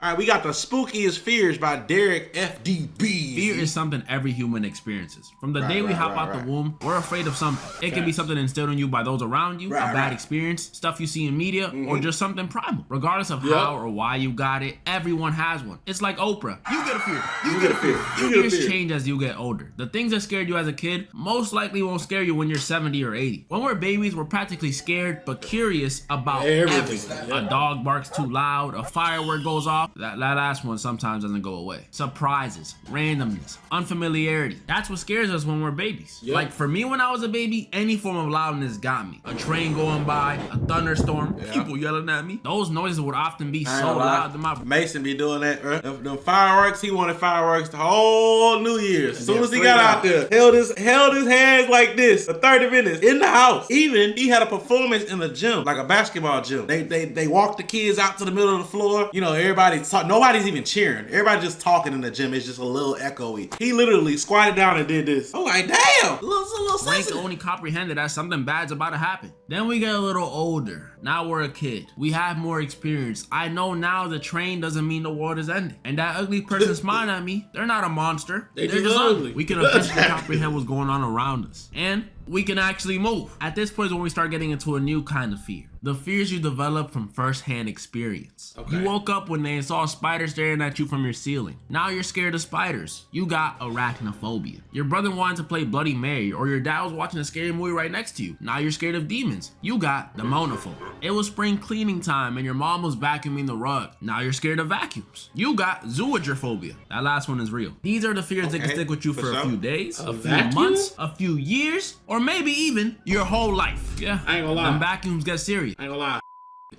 All right, we got the spookiest fears by Derek FDB. Fear is something every human experiences. From the day we hop out the womb, we're afraid of something. It can be something instilled in you by those around you, a bad experience, stuff you see in media, or just something primal. Regardless of how or why you got it, everyone has one. It's like Oprah. You get a fear. You get a fear. Your fears change as you get older. The things that scared you as a kid most likely won't scare you when you're 70 or 80. When we're babies, we're practically scared but curious about everything. A dog barks too loud, a firework goes off. That last one sometimes doesn't go away. Surprises, randomness, unfamiliarity. That's what scares us when we're babies. Like for me when I was a baby, any form of loudness got me. A train going by, a thunderstorm, people yelling at me. Those noises would often be so loud that my Mason be doing that, bro. The fireworks, he wanted fireworks the whole New Year's. As soon as he got out there, held his hands like this for 30 minutes in the house. Even he had a performance in the gym, like a basketball gym. They walked the kids out to the middle of the floor. You know, everybody's talking. Nobody's even cheering. Everybody just talking in the gym. It's just a little echoey. He literally squatted down and did this. I'm like, damn, a little Frank only comprehended that something bad's about to happen. Then we get a little older. Now we're a kid. We have more experience. I know now the train doesn't mean the world is ending. And that ugly person smiling at me, they're not a monster. They're just ugly. We can officially comprehend what's going on around us. And we can actually move. At this point is when we start getting into a new kind of fear. The fears you develop from first-hand experience. You woke up when they saw spiders staring at you from your ceiling. Now you're scared of spiders. You got arachnophobia. Your brother wanted to play Bloody Mary, or your dad was watching a scary movie right next to you. Now you're scared of demons. You got demonophobia. It was spring cleaning time and your mom was vacuuming the rug. Now you're scared of vacuums. You got zooagerophobia. That last one is real. These are the fears that can stick with you for a few days, a few months, a few years, or maybe even your whole life. Yeah, I ain't gonna lie. Them vacuums get serious. I ain't gonna lie.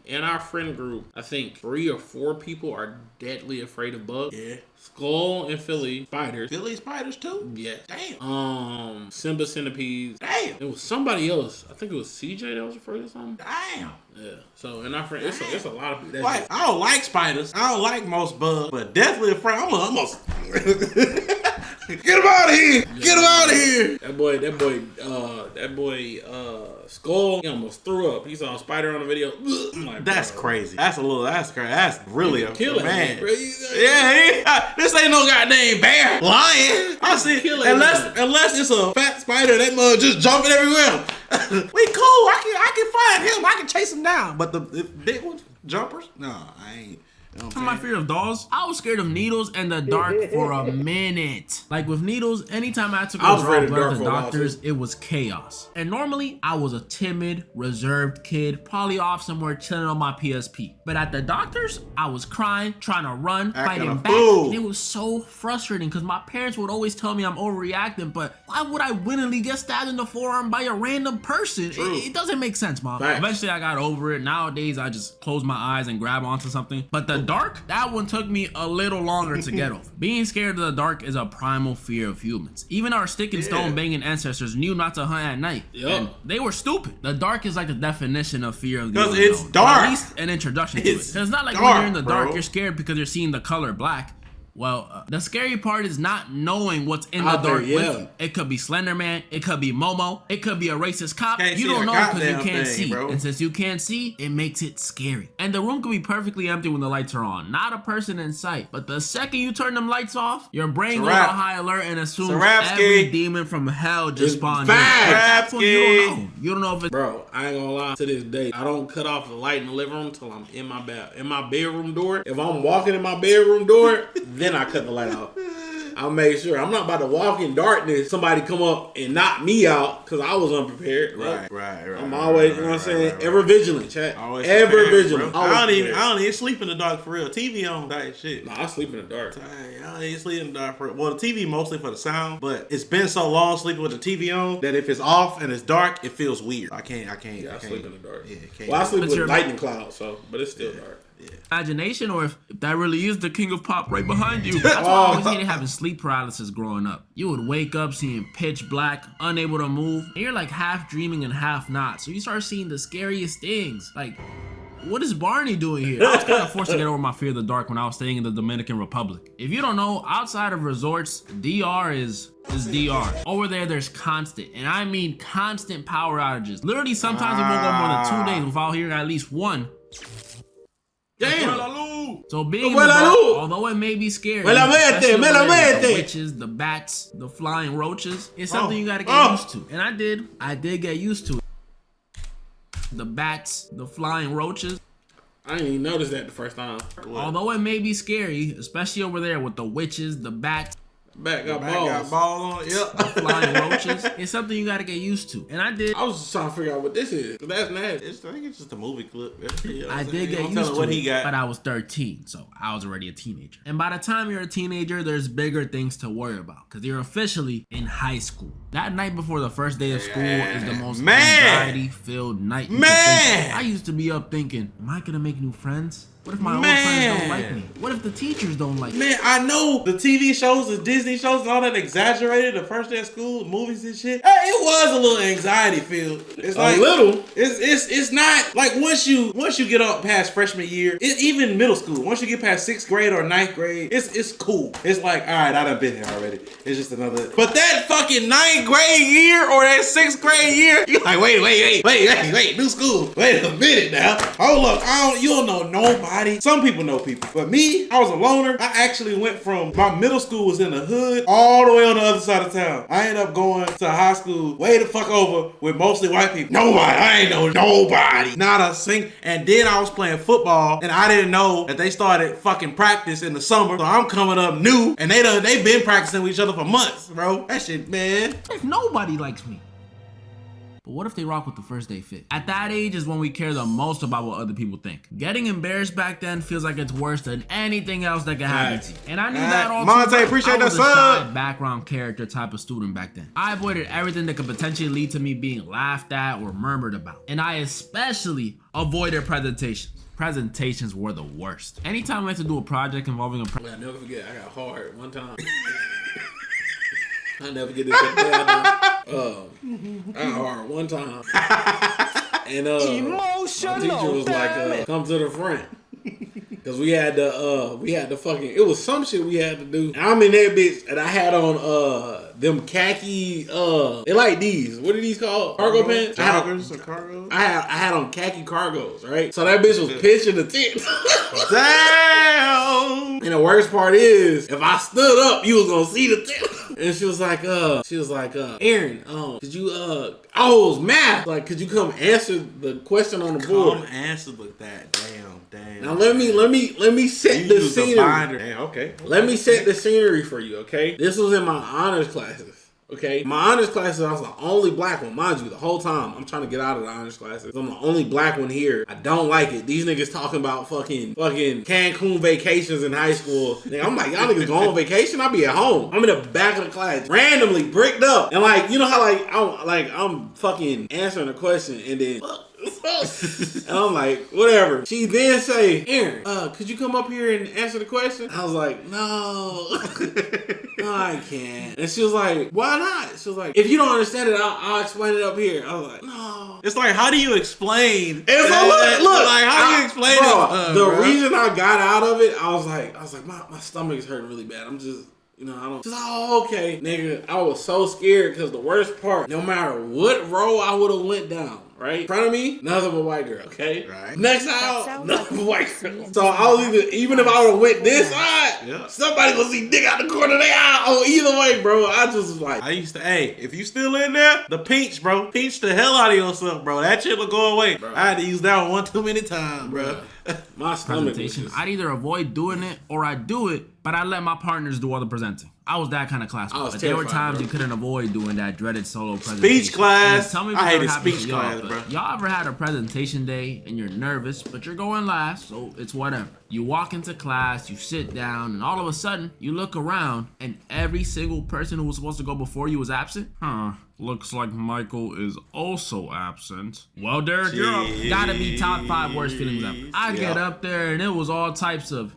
In our friend group, I think 3 or 4 people are deadly afraid of bugs. Yeah. Skull and Philly spiders. Philly spiders too? Yes. Damn. Simba centipedes. Damn. It was somebody else. I think it was CJ that was afraid of something. Damn. Yeah. So in our friend, it's a lot of people. Like, I don't like spiders. I don't like most bugs, but definitely afraid. I'm almost. Get him out of here! Get him out of here! That boy, Skull, he almost threw up. He saw a spider on the video. I'm like, that's crazy. That's crazy. That's really a killer, man. Yeah, this ain't no goddamn bear. Lion. I see. Unless it's a fat spider, that mug just jumping everywhere. We cool. I can find him. I can chase him down. But the big ones, jumpers? No, I ain't. For my fear of dolls, I was scared of needles and the dark for a minute. Like with needles, anytime I took a draw blood to doctors, it was chaos. And normally, I was a timid, reserved kid, probably off somewhere chilling on my PSP. But at the doctors, I was crying, trying to run, fighting back. And it was so frustrating because my parents would always tell me I'm overreacting, but why would I willingly get stabbed in the forearm by a random person? It doesn't make sense, Mom. Eventually, I got over it. Nowadays, I just close my eyes and grab onto something. But the dark, that one took me a little longer to get over. Being scared of the dark is a primal fear of humans. Even our stick and stone banging ancestors knew not to hunt at night. And they were stupid. The dark is like the definition of fear of the unknown. Because it's dark. At least an introduction to it. Because it's not like when you're in the dark, you're scared because you're seeing the color black. Well, the scary part is not knowing what's in the dark with you. It could be Slender Man, it could be Momo, it could be a racist cop. You don't know because you can't see. And since you can't see, it makes it scary. And the room could be perfectly empty when the lights are on. Not a person in sight. But the second you turn them lights off, your brain goes on high alert and assumes every demon from hell just spawned in. You don't know if it's... Bro, I ain't gonna lie. To this day, I don't cut off the light in the living room till I'm in my bedroom door. If I'm walking in my bedroom door, then I cut the light off. I'll make sure I'm not about to walk in darkness. Somebody come up and knock me out because I was unprepared. Right. I'm always, you know what I'm saying, ever vigilant, chat. Ever vigilant. I don't even sleep in the dark for real. TV on that shit. Nah, I sleep in the dark. I don't even sleep in the dark for real. Well, the TV mostly for the sound, but it's been so long sleeping with the TV on that if it's off and it's dark, it feels weird. I can't. Yeah, I sleep in the dark. Yeah, well, I sleep with lightning clouds, but it's still dark. Imagination, or if that really is the king of pop right behind you. That's why I always hated having sleep paralysis growing up. You would wake up seeing pitch black, unable to move, and you're like half dreaming and half not. So you start seeing the scariest things. Like, what is Barney doing here? I was kind of forced to get over my fear of the dark when I was staying in the Dominican Republic. If you don't know, outside of resorts, DR is DR. Over there's constant, and I mean constant power outages. Literally, sometimes it won't go more than 2 days without hearing at least one. Damn! So being in the dark, although it may be scary, especially over there with the witches, the bats, the flying roaches, it's something you gotta get used to. And I did get used to it. The bats, the flying roaches. I didn't even notice that the first time. Although it may be scary, especially over there with the witches, the bats. Back got balls on it. Yep. The flying roaches. It's something you gotta get used to. And I did. I was just trying to figure out what this is. That's nasty. I think it's just a movie clip. I did get used to it, but I was 13, so I was already a teenager. And by the time you're a teenager, there's bigger things to worry about because you're officially in high school. That night before the first day of school is the most anxiety-filled night. I used to be up thinking, am I gonna make new friends? What if my old friends don't like me? What if the teachers don't like me? Man, I know the TV shows, the Disney shows, and all that exaggerated. The first day of school, movies and shit. Hey, it was a little anxiety filled. It's like a little. It's not like once you get up past freshman year, even middle school. Once you get past 6th grade or 9th grade, it's cool. It's like, all right, I done been here already. It's just another. But that fucking 9th grade year or that 6th grade year, you're like, wait, new school. Wait a minute now. Hold up, you don't know nobody. Some people know people, but me, I was a loner. I actually went from my middle school was in the hood all the way on the other side of town. I ended up going to high school way the fuck over with mostly white people. Nobody, I ain't know nobody, not a sing. And then I was playing football, and I didn't know that they started fucking practice in the summer. So I'm coming up new, and they've been practicing with each other for months, bro. That shit, man. If nobody likes me. But what if they rock with the first day fit? At that age is when we care the most about what other people think. Getting embarrassed back then feels like it's worse than anything else that can happen to you. And I knew that all Monte, appreciate that sub. I was a shy background character type of student back then. I avoided everything that could potentially lead to me being laughed at or murmured about. And I especially avoided presentations. Presentations were the worst. Anytime I had to do a project involving a I'll never forget, I got hard one time. I'll never get this day. I got hard one time. And my teacher was like, come to the front. Cause we had the fucking, it was some shit we had to do. And I'm in that bitch and I had on them khaki they like these. What are these called? Cargo pants? Joggers or cargo? I had on khaki cargos, right? So that bitch was pitching the tent. Damn! And the worst part is, if I stood up, you was gonna see the tent. And she was like, Aaron, could you I was math. Like, could you come answer the question on the board? Come answer that. Damn. Now let me set the scenery. Damn, okay. Let me set the scenery for you, okay? This was in my honors classes. Okay, my honors classes, I was the only black one, mind you. The whole time I'm trying to get out of the honors classes, I'm the only black one here. I don't like it. These niggas talking about fucking Cancun vacations in high school. Nigga, I'm like, y'all niggas go on vacation? I'll be at home. I'm in the back of the class, randomly bricked up, and like, you know how I'm fucking answering a question, and then. And I'm like, whatever. She then say, Aaron, could you come up here and answer the question? I was like, no, I can't. And she was like, why not? She was like, if you don't understand it, I'll explain it up here. I was like, no. It's like, how do you explain? It's look, like, how do you explain it? The reason I got out of it, I was like, my stomach is hurting really bad. I'm just. Okay, nigga. I was so scared because the worst part, no matter what row I would have went down, right? In front of me, nothing but white girl, okay? Right. Next aisle, nothing but white girl. So I was even if I would have went this side, somebody gonna see dick out the corner of their eye. Oh, either way, bro. I just was like, I used to, if you still in there, the peach, bro. Peach the hell out of yourself, bro. That shit will go away. Bro. I had to use that one too many times, bro. My stomach presentation. I'd either avoid doing it or I'd do it, but I let my partners do all the presenting. I was that kind of class. But there were times you couldn't avoid doing that dreaded solo presentation. Speech class. Tell me I hated speech class, bro. Y'all ever had a presentation day and you're nervous, but you're going last, so it's whatever. You walk into class, you sit down, and all of a sudden, you look around, and every single person who was supposed to go before you was absent? Looks like Michael is also absent. Well, Derek, you're up. Gotta be top 5 worst feelings ever. I get up there and it was all types of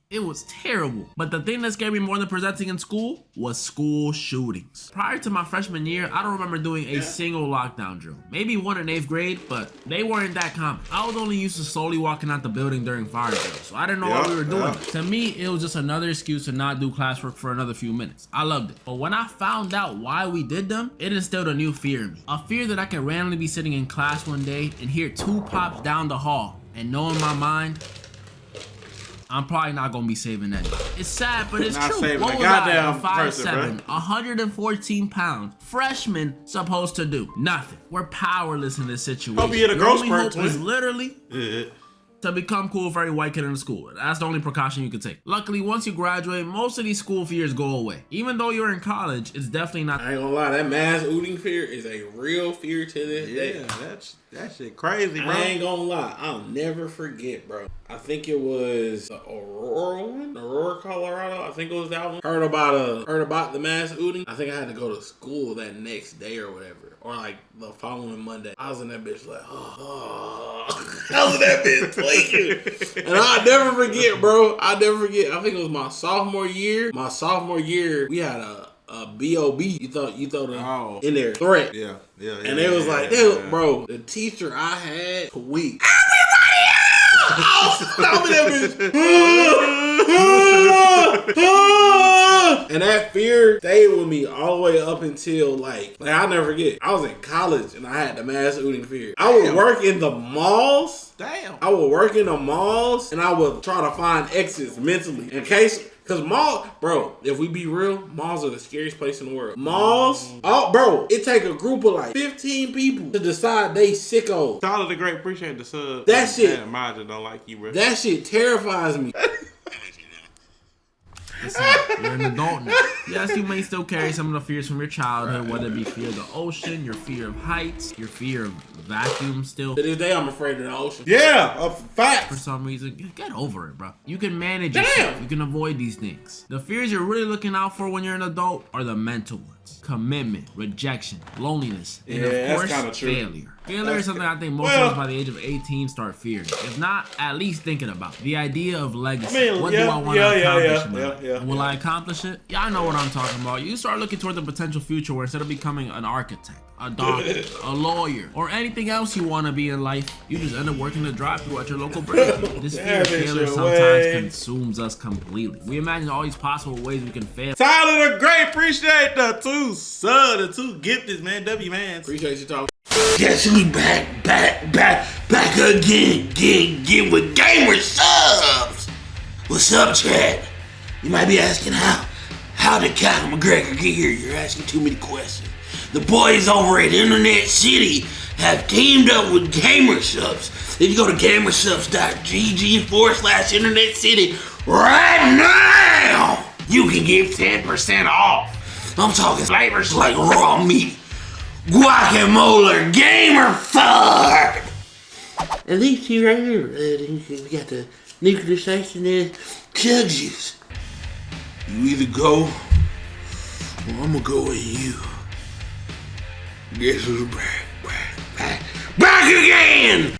It was terrible. But the thing that scared me more than presenting in school was school shootings. Prior to my freshman year, I don't remember doing a single lockdown drill. Maybe one in 8th grade, but they weren't that common. I was only used to slowly walking out the building during fire drills, so I didn't know what we were doing. To me, it was just another excuse to not do classwork for another few minutes. I loved it. But when I found out why we did them, it instilled a new fear in me. A fear that I could randomly be sitting in class one day and hear 2 pops down the hall and know in my mind, I'm probably not gonna be saving that. It's sad, but it's true. What was I, 5'7", 114 pounds, freshman supposed to do? Nothing. We're powerless in this situation. Hope you hit a growth spurt, Your only hope is literally to become cool for every white kid in the school. That's the only precaution you can take. Luckily, once you graduate, most of these school fears go away. Even though you're in college, it's definitely not. I ain't gonna lie, that mass ooting fear is a real fear to this day. That shit crazy, bro. I ain't gonna lie, I'll never forget, bro. I think it was the Aurora, Colorado. I think it was that one. Heard about the mass ooting. I think I had to go to school that next day or whatever, or like the following Monday. I was in that bitch like, I was in that bitch tweaking, and I'll never forget, bro. I'll never forget. I think it was my sophomore year. My sophomore year, we had a BOB. You throw the in there threat. Yeah. And it was like, bro, the teacher I had tweaked. And that fear stayed with me all the way up until like I'll never forget. I was in college and I had the mass ooting fear. I would work in the malls. I would work in the malls and I would try to find exits mentally in case. Cause bro, if we be real, malls are the scariest place in the world. Malls, bro, it take a group of like 15 people to decide they sickos. Tyler the Great, appreciate the sub. That shit. Maja don't like you, bro. That shit terrifies me. Listen, you're an adult now. Yes, you may still carry some of the fears from your childhood, whether it be fear of the ocean, your fear of heights, your fear of vacuum still. To this day, I'm afraid of the ocean. Yeah, fact. For some reason, get over it, bro. You can manage yourself. You can avoid these things. The fears you're really looking out for when you're an adult are the mental ones. Commitment, rejection, loneliness, and of course, failure. Failure is something I think most of us by the age of 18 start fearing. If not, at least thinking about. The idea of legacy. What do I want to accomplish in my life? Will I accomplish it? Yeah, I know what I'm talking about. You start looking toward the potential future where instead of becoming an architect, a doctor, a lawyer, or anything else you want to be in life, you just end up working the drive-thru at your local Burger King. This fear of failure sometimes consumes us completely. We imagine all these possible ways we can fail. Tyler the Great, appreciate the 2 gifteds, man. W man. Appreciate you talking. Guess who's back again with gamer subs. What's up, Chad? You might be asking how did Conor McGregor get here? You're asking too many questions. The boys over at InternetCity have teamed up with gamer subs. If you go to gamersubs.gg/InternetCity right now, you can get 10% off. I'm talking flavors like raw meat, guacamole, gamer fun. And these two right here, we got the nuclear station and chug juice. You either go, or I'm gonna go with you. Guess who's back again!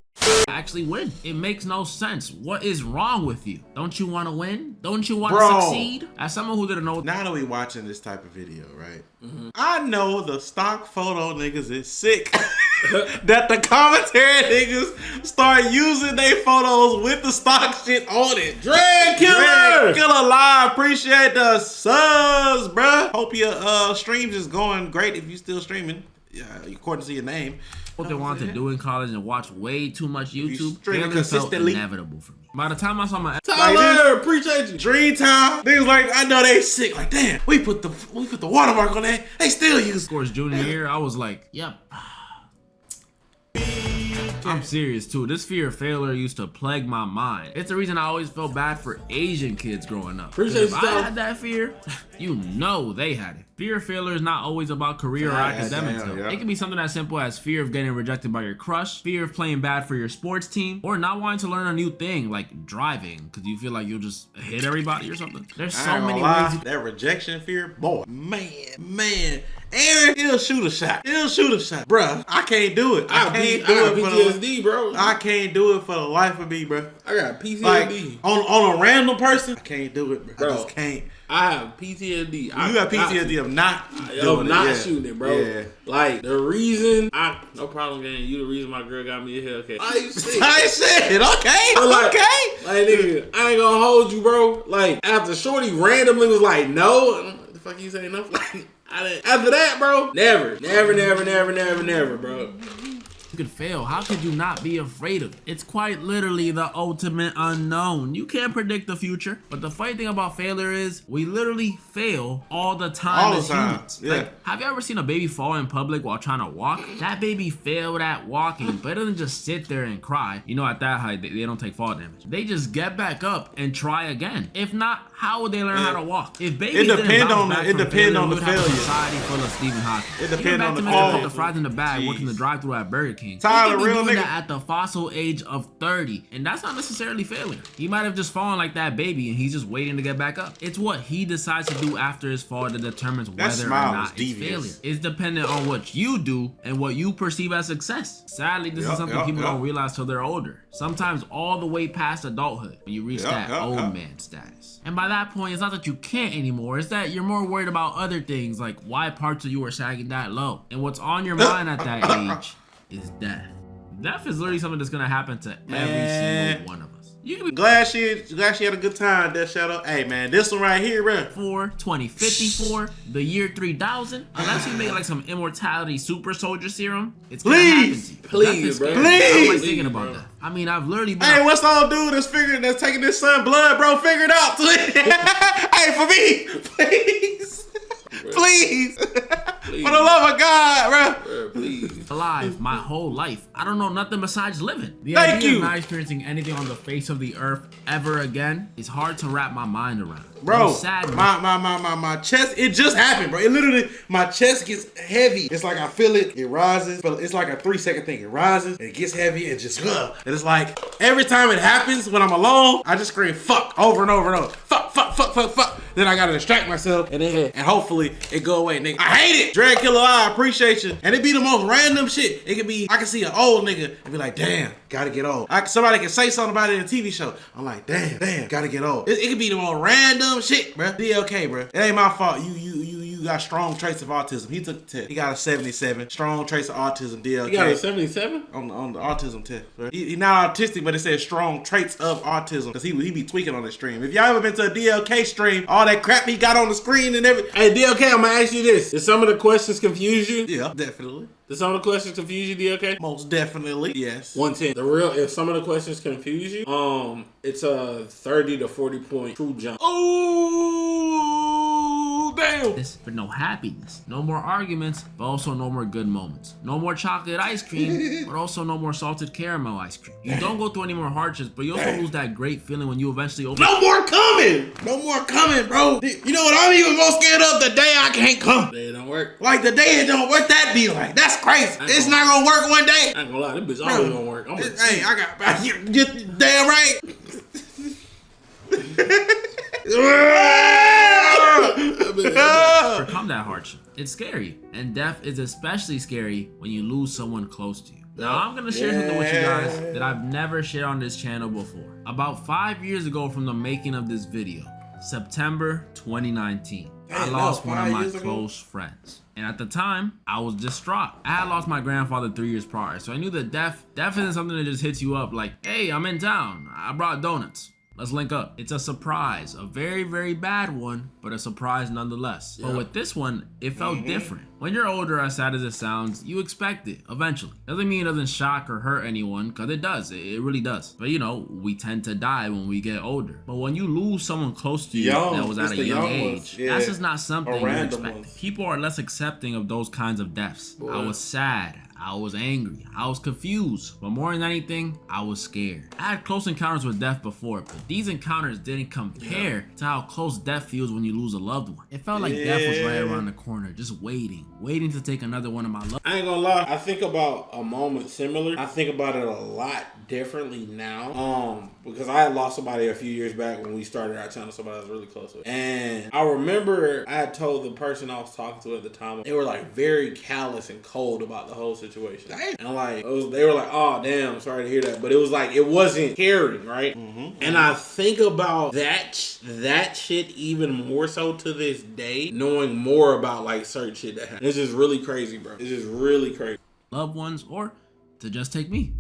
Actually win. It makes no sense. What is wrong with you? Don't you want to win? Don't you want to succeed? As someone who didn't know. Now that we watching this type of video, right? I know the stock photo niggas is sick. That the commentary niggas start using their photos with the stock shit on it. Dread Killer Live, appreciate the subs, bruh. Hope your streams is going great if you still streaming, according to your name. What they wanted to do in college and watch way too much YouTube, streaming felt consistently. Inevitable for me. By the time I saw my Tyler, appreciate you. Dream time. Niggas like, I know they sick. Like, damn, we put the watermark on that. They still use. Of course, junior year, I was like, yep. I'm serious too. This fear of failure used to plague my mind. It's the reason I always felt bad for Asian kids growing up. If I had that fear, you know they had it. Fear of failure is not always about career or academics. It can be something as simple as fear of getting rejected by your crush, fear of playing bad for your sports team, or not wanting to learn a new thing like driving because you feel like you'll just hit everybody or something. There's so many ways. That rejection fear, boy, man. Aaron, he'll shoot a shot. Bruh, I can't do it. I can't do it for PTSD, bro. I can't do it for the life of me, bruh. I got PTSD. Like, on a random person, I can't do it, bro. I just can't. I have PTSD. You got PTSD of not shooting it, bro. Yeah. Like, the reason no problem, gang. You the reason my girl got me a Hellcat. I said, okay. Like, nigga, I ain't gonna hold you, bro. Like, after Shorty randomly was like, no. What the fuck you say no? Like, after that, bro, never, bro. You could fail. How could you not be afraid of it? It's quite literally the ultimate unknown. You can't predict the future, but the funny thing about failure is we literally fail all the time as humans. Yeah. Like, have you ever seen a baby fall in public while trying to walk? That baby failed at walking, but it doesn't just sit there and cry. You know, at that height, they don't take fall damage. They just get back up and try again. If not, how would they learn how to walk? If babies depends on the failure. Society full of Stephen Hawking. It depends on the fall. The fries in the bag, working the drive-thru at Burger King. Tyler, real nigga. That at the fossil age of 30, and that's not necessarily failure. He might have just fallen like that baby, and he's just waiting to get back up. It's what he decides to do after his fall that determines whether or not it's failure. It's dependent on what you do and what you perceive as success. Sadly, this is something people don't realize till they're older. Sometimes all the way past adulthood, when you reach that old man status. And by that point, it's not that you can't anymore. It's that you're more worried about other things, like why parts of you are sagging that low. And what's on your mind at that age is death. Death is literally something that's gonna happen to every single one of us. You can be glad she had a good time, Death Shadow. Hey man, this one right here, bro. 2054, the year 3000. Unless you make like some immortality super soldier serum, it's gonna happen to you. Please, bro. I don't like thinking about that. I mean, I've literally been. Hey, what's the old dude that's taking his son blood, bro? Figure it out. Hey, for me, please. Please. For the love of God, bro. Please. Alive my whole life. I don't know nothing besides living. The Thank idea you. of not experiencing anything on the face of the earth ever again is hard to wrap my mind around. Bro, Sadness. my chest, it just happened, bro. It literally, my chest gets heavy. It's like I feel it rises. It's like a 3-second thing. It rises, it gets heavy, and just, and it's like, every time it happens, when I'm alone, I just scream, fuck, over and over and over. Fuck. Then I gotta distract myself, and hopefully it go away, nigga. I hate it. Drag Killer, I appreciate you. And it be the most random shit. It could be, I can see an old nigga and be like, damn, gotta get old. Somebody can say something about it in a TV show. I'm like, damn, gotta get old. It could be the most random shit, bro. DLK, bro. It ain't my fault. You got strong traits of autism. He took the test. He got a 77. Strong traits of autism, DLK. He got a 77? On the autism test. Bro. He not autistic, but it says strong traits of autism. Because he be tweaking on the stream. If y'all ever been to a DLK stream, all that crap he got on the screen and everything. Hey, DLK, I'm gonna ask you this. Did some of the questions confuse you? Yeah, definitely. Did some of the questions confuse you, DLK? Most definitely, yes. 110. If some of the questions confuse you, it's a 30 to 40 point true jump. Oh, damn. But no happiness, no more arguments, but also no more good moments. No more chocolate ice cream, but also no more salted caramel ice cream. You don't go through any more hardships, but you also lose that great feeling when you eventually open. No more coming, bro. You know what I'm even most scared of? The day I can't come. The day it don't work. Like the day it don't work, that be like, that's crazy. It's not gonna work one day. I ain't gonna lie, this bitch always gonna work. Hey, you damn right. Overcome that hardship. It's scary, and death is especially scary when you lose someone close to you. Now I'm gonna share something with you guys that I've never shared on this channel before. About 5 years ago from the making of this video, September 2019, I lost one of my close friends. And at the time, I was distraught. I had lost my grandfather 3 years prior, so I knew that death isn't something that just hits you up like, hey, I'm in town, I brought donuts. Let's link up. It's a surprise, a very, very bad one, but a surprise nonetheless. But with this one, it felt different. When you're older, as sad as it sounds, you expect it eventually. Doesn't mean it doesn't shock or hurt anyone, because it does. It really does. But you know, we tend to die when we get older. But when you lose someone close to you that was at a young age, that's just not something you expect. People are less accepting of those kinds of deaths. I was sad. I was angry, I was confused, but more than anything, I was scared. I had close encounters with death before, but these encounters didn't compare to how close death feels when you lose a loved one. It felt like death was right around the corner, just waiting to take another one of my loved. I ain't gonna lie, I think about a moment similar. I think about it a lot differently now. Because I had lost somebody a few years back when we started our channel, somebody I was really close with. And I remember I had told the person I was talking to at the time, they were like very callous and cold about the whole situation. And like, they were like, oh damn, sorry to hear that. But it was like, it wasn't caring, right? And I think about that shit even more so to this day, knowing more about like certain shit that happened. It's just really crazy, bro. It's just really crazy. Loved ones, or to just take me.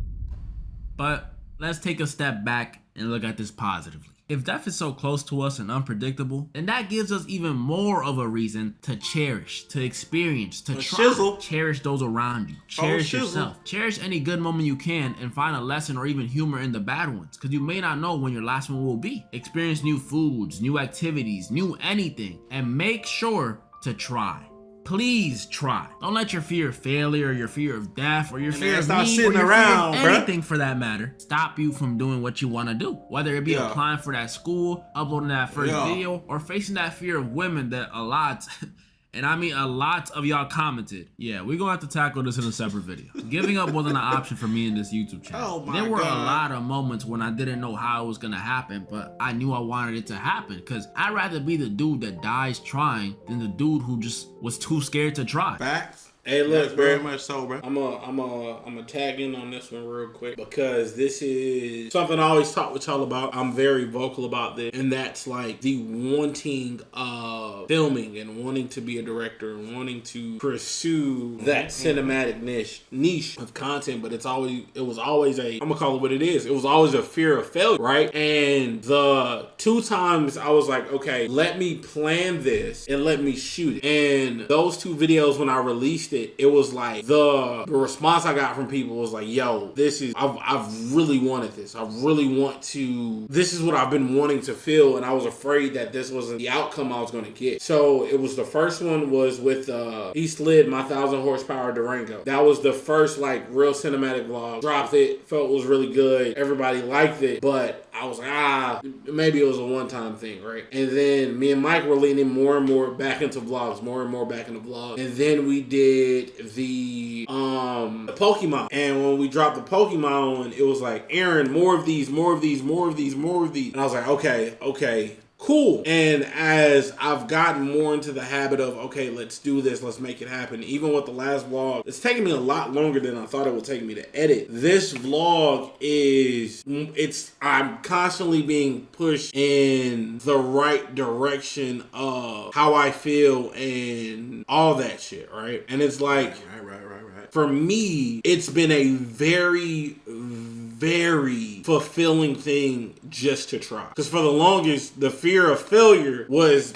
But let's take a step back and look at this positively. If death is so close to us and unpredictable, then that gives us even more of a reason to cherish, to experience, to try. Shizzle. Cherish those around you. Cherish yourself. Cherish any good moment you can and find a lesson or even humor in the bad ones, because you may not know when your last one will be. Experience new foods, new activities, new anything, and make sure to try. Please try. Don't let your fear of failure, or your fear of death, or your fear of me, or your fear of anything for that matter stop you from doing what you want to do. Whether it be applying for that school, uploading that first video, or facing that fear of women that a lot, and I mean a lot of y'all commented. Yeah, we're gonna have to tackle this in a separate video. Giving up wasn't an option for me in this YouTube channel. There were a lot of moments when I didn't know how it was gonna happen, but I knew I wanted it to happen, because I'd rather be the dude that dies trying than the dude who just was too scared to try. Facts. Hey, look, bro. Very much so, bro. I'm a tag in on this one real quick, because this is something I always talk with y'all about. I'm very vocal about this, and that's like the wanting of filming and wanting to be a director and wanting to pursue that cinematic niche of content. But it was always I'm gonna call it what it is. It was always a fear of failure, right? And the 2 times I was like, okay, let me plan this and let me shoot it. And those 2 videos, when I released it was like the response I got from people was like, yo, I've really wanted this. This is what I've been wanting to feel, and I was afraid that this wasn't the outcome I was going to get. So it was, the first one was with East Lid, my 1,000 horsepower Durango. That was the first like real cinematic vlog. Dropped it, felt it was really good. Everybody liked it, but I was like, maybe it was a one-time thing, right? And then me and Mike were leaning more and more back into vlogs, And then we did the Pokemon. And when we dropped the Pokemon one, it was like, Aaron, more of these. And I was like, okay. Cool. And as I've gotten more into the habit of, okay, let's do this, let's make it happen. Even with the last vlog, it's taking me a lot longer than I thought it would take me to edit. This vlog I'm constantly being pushed in the right direction of how I feel and all that shit, right? And it's like, right. For me, it's been a very, very fulfilling thing just to try. Because for the longest, the fear of failure was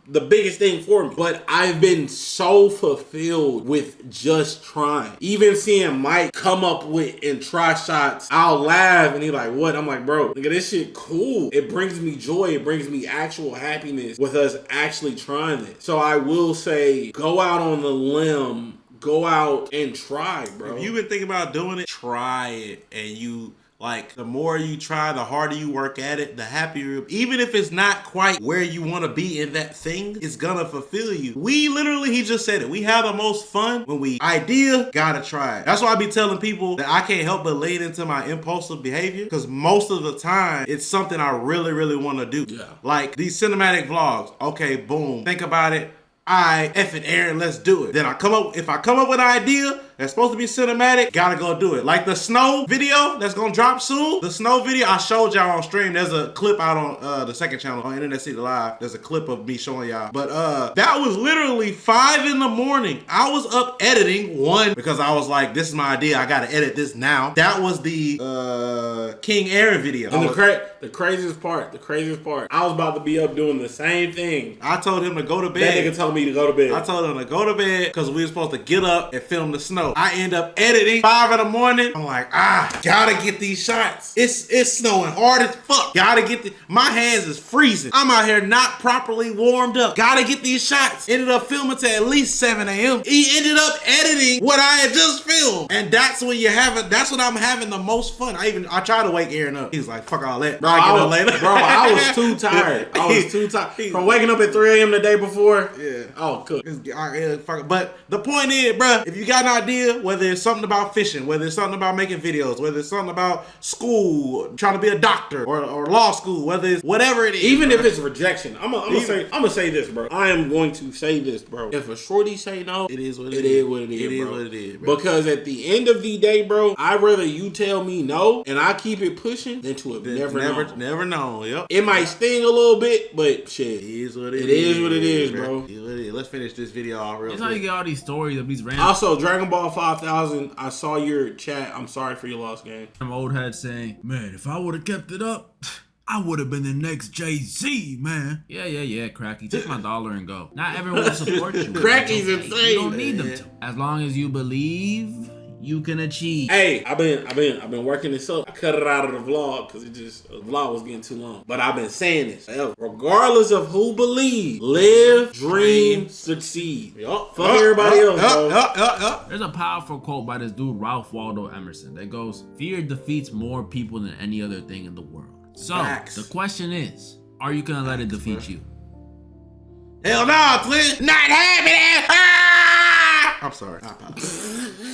the biggest thing for me. But I've been so fulfilled with just trying. Even seeing Mike come up with and try shots, I'll laugh and he's like, what? I'm like, bro, look at this shit cool. It brings me joy. It brings me actual happiness with us actually trying this. So I will say, go out on the limb, go out and try, bro. If you've been thinking about doing it, try it. And like, the more you try, the harder you work at it, the happier. Even if it's not quite where you want to be in that thing, it's gonna fulfill you. He just said it. We have the most fun when we gotta try it. That's why I be telling people that I can't help but lean into my impulsive behavior, because most of the time, it's something I really, really want to do. Yeah. Like these cinematic vlogs. Okay, boom. Think about it. Aaron, let's do it. Then if I come up with an idea that's supposed to be cinematic, gotta go do it. Like the snow video that's gonna drop soon. The snow video I showed y'all on stream. There's a clip out on the second channel on InternetCity Live. There's a clip of me showing y'all. But that was literally 5 in the morning. I was up editing one because I was like, this is my idea. I gotta edit this now. That was the King Aaron video. And the craziest part, I was about to be up doing the same thing. I told him to go to bed. That nigga told me to go to bed. I told him to go to bed because we were supposed to get up and film the snow. bro, I end up editing 5 in the morning. I'm like, gotta get these shots. It's snowing hard as fuck. Gotta get my hands is freezing. I'm out here not properly warmed up. Gotta get these shots. Ended up filming to at least 7 a.m. He ended up editing what I had just filmed. And that's when that's when I'm having the most fun. I tried to wake Aaron up. He's like, fuck all that. Bro, I was too tired. From waking up at 3 a.m. the day before. Yeah. Oh, cook. But the point is, bro, if you got an idea, whether it's something about fishing, whether it's something about making videos, whether it's something about school, trying to be a doctor or law school, whether it's whatever it is. Even if it's rejection, I'm gonna say this, bro. I am going to say this, bro. If a shorty say no, it is what it is. It is what it is, bro. Because at the end of the day, bro, I'd rather you tell me no and I keep it pushing than to have never known. Yep. It might sting a little bit, but shit. It is what it is. It is what it is, bro. It is what it is. Let's finish this video off real quick. That's how you get all these stories of these random. Also, Dragon Ball 5000, I saw your chat. I'm sorry for your lost game. Some old head saying, man, if I would have kept it up, I would have been the next Jay-Z, man. Yeah, Cracky. Take my dollar and go. Not everyone will support you. Cracky's insane. You don't need them to. As long as you believe, you can achieve. Hey, I've been working this up. I cut it out of the vlog because the vlog was getting too long. But I've been saying this forever. Regardless of who believes, live, dream, succeed. Fuck everybody else, bro. There's a powerful quote by this dude, Ralph Waldo Emerson, that goes, fear defeats more people than any other thing in the world. So, the question is, are you gonna let it defeat you? Hell no, twin. Not happening. I'm sorry. I apologize.